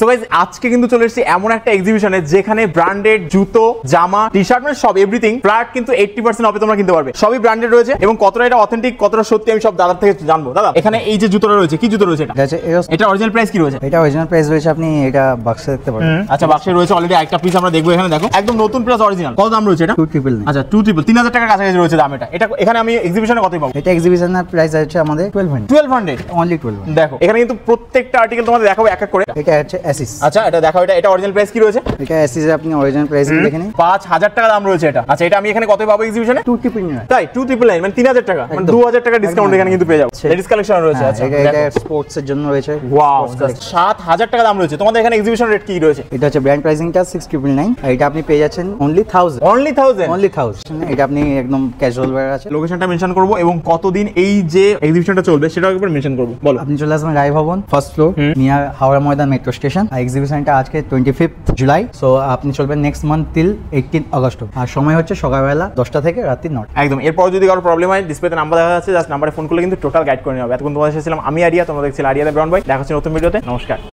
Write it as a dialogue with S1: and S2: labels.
S1: So guys আজকে কিন্তু চলে এসেছি এমন একটা এক্সিবিশনে যেখানে ব্র্যান্ডেড জুতো, জামা, টি-শার্ট মানে সব এভরিথিং ফ্ল্যাট কিন্তু 80% অফে তোমরা কিনতে পারবে। সবই ব্র্যান্ডেড রয়েছে এবং কতটা এটা অথেন্টিক, কতটা সত্যি আমি সব দাদার থেকে জানবো। দাদা এখানে এই যে জুতোটা রয়েছে, কি জুতো রয়েছে এটা? এটা অরিজিনাল প্রাইস কি রয়েছে?
S2: এটা অরিজিনাল প্রাইস রয়েছে, আপনি এটা বাক্সে দেখতে পারেন।
S1: আচ্ছা বাক্সে রয়েছে অলরেডি একটা পিস আমরা দেখবো এখানে। দেখো একদম নতুন প্লাস অরিজিনাল। কত দাম রয়েছে এটা?
S2: 2,999।
S1: আচ্ছা 2,000 3000 টাকার কাছাকাছি রয়েছে দাম এটা। এটা এখানে আমি এক্সিবিশনে কতই পাবো?
S2: এটা এক্সিবিশনের প্রাইস আছে আমাদের
S1: 1200
S2: অনলি 1200।
S1: দেখো এখানে কিন্তু প্রত্যেকটা আর্টিকেল তোমাদের দেখাবো এক এক করে।
S2: এটা হচ্ছে অ্যাসিস।
S1: আচ্ছা এটা দেখো, এটা অরিজিনাল প্রাইস কি রয়েছে?
S2: এটা অ্যাসিস এর আপনি অরিজিনাল প্রাইস দেখে নিন,
S1: 5000 টাকা দাম রয়েছে এটা। আচ্ছা এটা আমি এখানে কতই পাবো এক্সিবিশনে?
S2: 2,999।
S1: তাই 2,999 মানে 3000 টাকা, মানে 2000 টাকা ডিসকাউন্ট এখানে কিন্তু পেয়ে যাবো। লেডিস কালেকশন রয়েছে। আচ্ছা
S2: এটা স্পোর্টস এর জন্য রয়েছে।
S1: ওয়াও 7000 টাকা দাম রয়েছে। তোমাদের এখানে এক্সিবিশন রেট কি রয়েছে?
S2: এটা হচ্ছে ব্র্যান্ড প্রাইসিংটা 6,999 আর এটা আপনি পেয়ে যাচ্ছেন অনলি 1000।
S1: অনলি 1000।
S2: এটা আপনি একদম ক্যাজুয়াল ওয়্যার আছে।
S1: লোকেশনটা মেনশন করব এবং কতদিন এই যে এক্সিবিশনটা চলবে সেটাও একবার মেনশন করব। বলো।
S2: আপনি চলে আসবেন রায় ভবন first floor near Howrah Maidan metro station. আর এক্সিবিশনটা আজকে 25 জুলাই। সো আপনি চলবেন নেক্সট মান্থ টিল 18 আগস্ট। আর সময় হচ্ছে সকালবেলা 10টা থেকে রাত্রি 9টা।
S1: একদম। এরপর যদি কারো প্রবলেম হয় ডিসপ্লেতে নাম্বার দেখা যাচ্ছে, জাস্ট নাম্বারে ফোন করলে কিন্তু টোটাল গাইড করে নেওয়া হবে। এতক্ষণ তোমাদের সাথে ছিলাম আমি আরিয়া, তোমরা দেখছিলে আরিয়াতে ব্রাউন ভাই। দেখা হচ্ছে নতুন ভিডিওতে। নমস্কার।